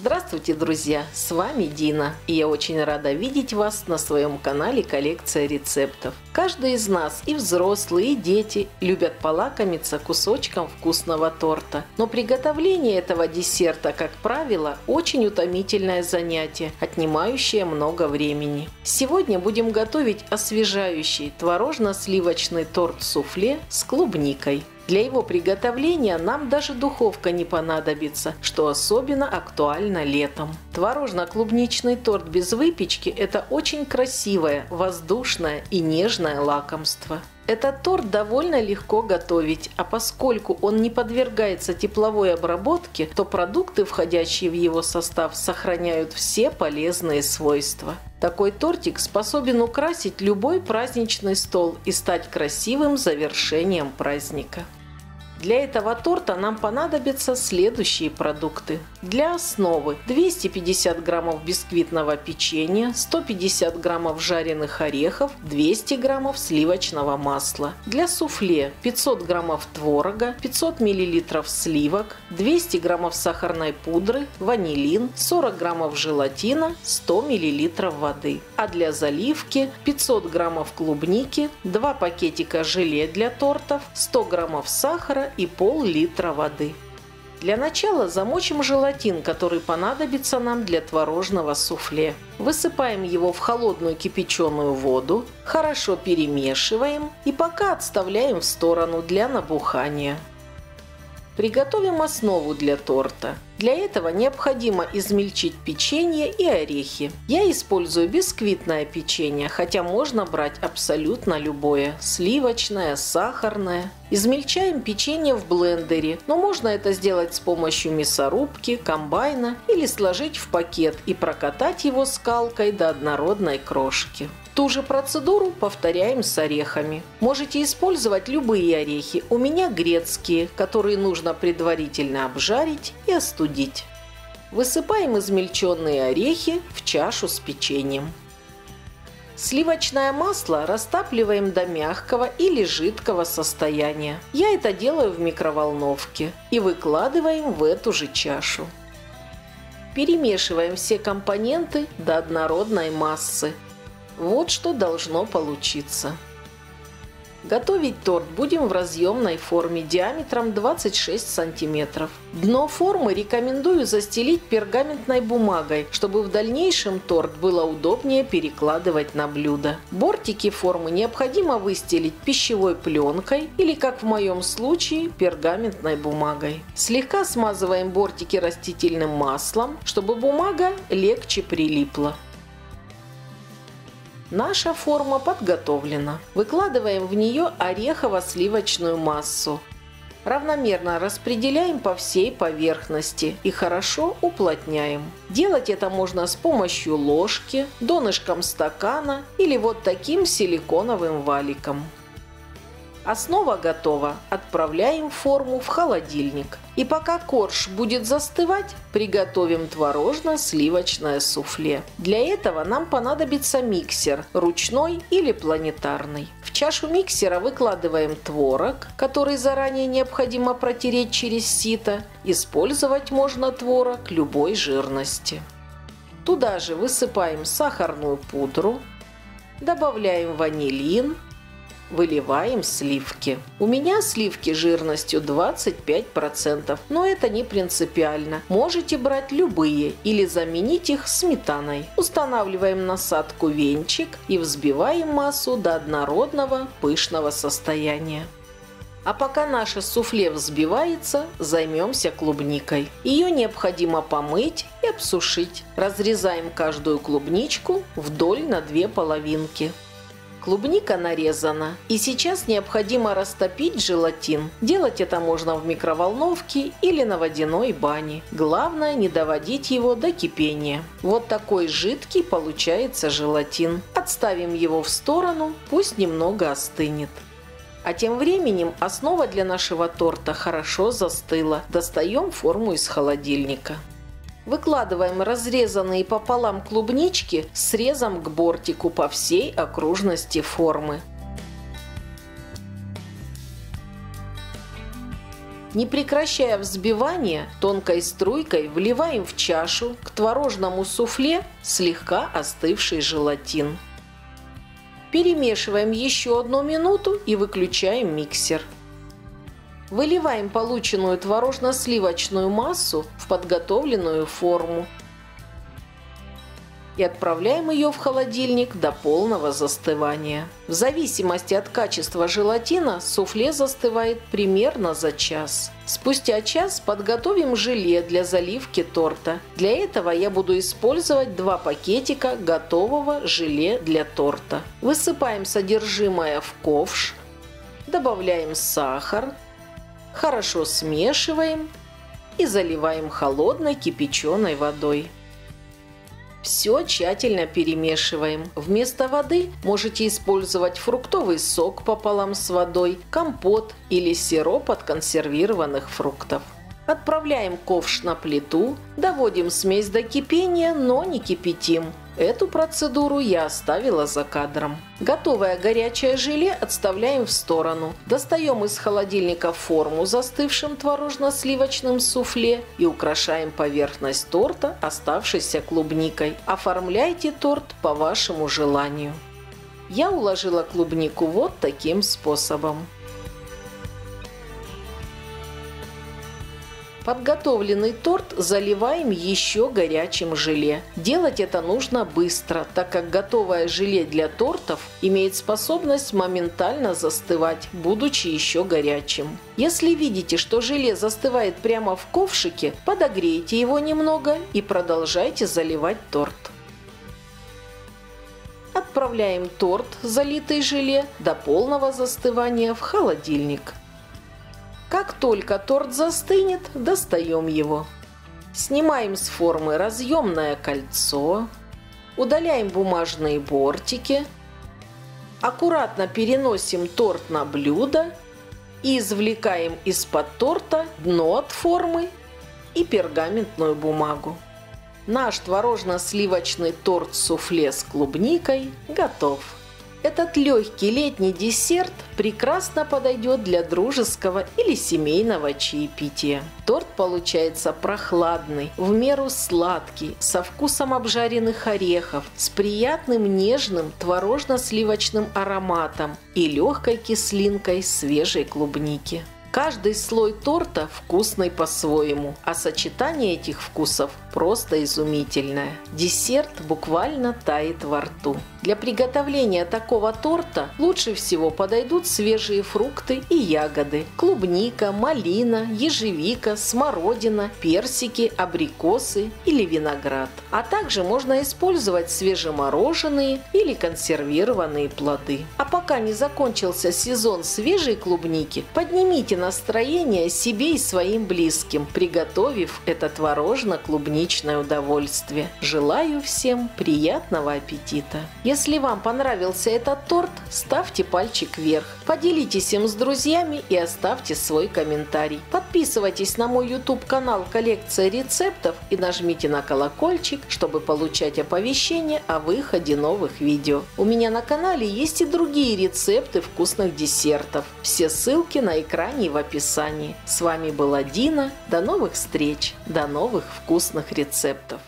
Здравствуйте, друзья! С вами Дина, и я очень рада видеть вас на своем канале «Коллекция рецептов». Каждый из нас, и взрослые, и дети, любят полакомиться кусочком вкусного торта. Но приготовление этого десерта, как правило, очень утомительное занятие, отнимающее много времени. Сегодня будем готовить освежающий творожно-сливочный торт-суфле с клубникой. Для его приготовления нам даже духовка не понадобится, что особенно актуально летом. Творожно-клубничный торт без выпечки – это очень красивое, воздушное и нежное лакомство. Этот торт довольно легко готовить, а поскольку он не подвергается тепловой обработке, то продукты, входящие в его состав, сохраняют все полезные свойства. Такой тортик способен украсить любой праздничный стол и стать красивым завершением праздника. Для этого торта нам понадобятся следующие продукты. Для основы 250 граммов бисквитного печенья, 150 граммов жареных орехов, 200 граммов сливочного масла. Для суфле 500 граммов творога, 500 миллилитров сливок, 200 граммов сахарной пудры, ванилин, 40 граммов желатина, 100 миллилитров воды. А для заливки 500 граммов клубники, 2 пакетика желе для тортов, 100 граммов сахара и пол-литра воды. Для начала замочим желатин, который понадобится нам для творожного суфле. Высыпаем его в холодную кипяченую воду, хорошо перемешиваем и пока отставляем в сторону для набухания. Приготовим основу для торта. Для этого необходимо измельчить печенье и орехи. Я использую бисквитное печенье, хотя можно брать абсолютно любое – сливочное, сахарное. Измельчаем печенье в блендере, но можно это сделать с помощью мясорубки, комбайна или сложить в пакет и прокатать его скалкой до однородной крошки. Ту же процедуру повторяем с орехами. Можете использовать любые орехи, у меня грецкие, которые нужно предварительно обжарить и остудить. Высыпаем измельченные орехи в чашу с печеньем. Сливочное масло растапливаем до мягкого или жидкого состояния. Я это делаю в микроволновке. И выкладываем в эту же чашу. Перемешиваем все компоненты до однородной массы. Вот что должно получиться. Готовить торт будем в разъемной форме диаметром 26 сантиметров. Дно формы рекомендую застелить пергаментной бумагой, чтобы в дальнейшем торт было удобнее перекладывать на блюдо. Бортики формы необходимо выстелить пищевой пленкой или, как в моем случае, пергаментной бумагой. Слегка смазываем бортики растительным маслом, чтобы бумага легче прилипла. Наша форма подготовлена. Выкладываем в нее орехово-сливочную массу. Равномерно распределяем по всей поверхности и хорошо уплотняем. Делать это можно с помощью ложки, донышком стакана или вот таким силиконовым валиком. Основа готова. Отправляем форму в холодильник. И пока корж будет застывать, приготовим творожно-сливочное суфле. Для этого нам понадобится миксер, ручной или планетарный. В чашу миксера выкладываем творог, который заранее необходимо протереть через сито. Использовать можно творог любой жирности. Туда же высыпаем сахарную пудру, добавляем ванилин. Выливаем сливки. У меня сливки жирностью 25%, но это не принципиально. Можете брать любые или заменить их сметаной. Устанавливаем насадку венчик и взбиваем массу до однородного пышного состояния. А пока наше суфле взбивается, займемся клубникой. Ее необходимо помыть и обсушить. Разрезаем каждую клубничку вдоль на 2 половинки. Клубника нарезана, и сейчас необходимо растопить желатин. Делать это можно в микроволновке или на водяной бане. Главное не доводить его до кипения. Вот такой жидкий получается желатин. Отставим его в сторону, пусть немного остынет. А тем временем основа для нашего торта хорошо застыла. Достаем форму из холодильника. Выкладываем разрезанные пополам клубнички с срезом к бортику по всей окружности формы. Не прекращая взбивания, тонкой струйкой вливаем в чашу к творожному суфле слегка остывший желатин. Перемешиваем еще 1 минуту и выключаем миксер. Выливаем полученную творожно-сливочную массу в подготовленную форму и отправляем ее в холодильник до полного застывания. В зависимости от качества желатина суфле застывает примерно за час. Спустя час подготовим желе для заливки торта. Для этого я буду использовать 2 пакетика готового желе для торта. Высыпаем содержимое в ковш, добавляем сахар, хорошо смешиваем и заливаем холодной кипяченой водой. Все тщательно перемешиваем. Вместо воды можете использовать фруктовый сок пополам с водой, компот или сироп от консервированных фруктов. Отправляем ковш на плиту, доводим смесь до кипения, но не кипятим. Эту процедуру я оставила за кадром. Готовое горячее желе отставляем в сторону. Достаем из холодильника форму с застывшим творожно-сливочным суфле и украшаем поверхность торта оставшейся клубникой. Оформляйте торт по вашему желанию. Я уложила клубнику вот таким способом. Подготовленный торт заливаем еще горячим желе. Делать это нужно быстро, так как готовое желе для тортов имеет способность моментально застывать, будучи еще горячим. Если видите, что желе застывает прямо в ковшике, подогрейте его немного и продолжайте заливать торт. Отправляем торт, залитый желе, до полного застывания в холодильник. Как только торт застынет, достаем его. Снимаем с формы разъемное кольцо, удаляем бумажные бортики, аккуратно переносим торт на блюдо и извлекаем из-под торта дно от формы и пергаментную бумагу. Наш творожно-сливочный торт-суфле с клубникой готов. Этот легкий летний десерт прекрасно подойдет для дружеского или семейного чаепития. Торт получается прохладный, в меру сладкий, со вкусом обжаренных орехов, с приятным нежным творожно-сливочным ароматом и легкой кислинкой свежей клубники. Каждый слой торта вкусный по-своему, а сочетание этих вкусов просто изумительное. Десерт буквально тает во рту. Для приготовления такого торта лучше всего подойдут свежие фрукты и ягоды. Клубника, малина, ежевика, смородина, персики, абрикосы или виноград. А также можно использовать свежемороженые или консервированные плоды. А пока не закончился сезон свежей клубники, поднимите настроение себе и своим близким, приготовив это творожно-клубничное удовольствие. Желаю всем приятного аппетита! Если вам понравился этот торт, ставьте пальчик вверх, поделитесь им с друзьями и оставьте свой комментарий. Подписывайтесь на мой YouTube-канал «Коллекция рецептов» и нажмите на колокольчик, чтобы получать оповещения о выходе новых видео. У меня на канале есть и другие рецепты вкусных десертов. Все ссылки на экране и в описании. С вами была Дина. До новых встреч, до новых вкусных рецептов.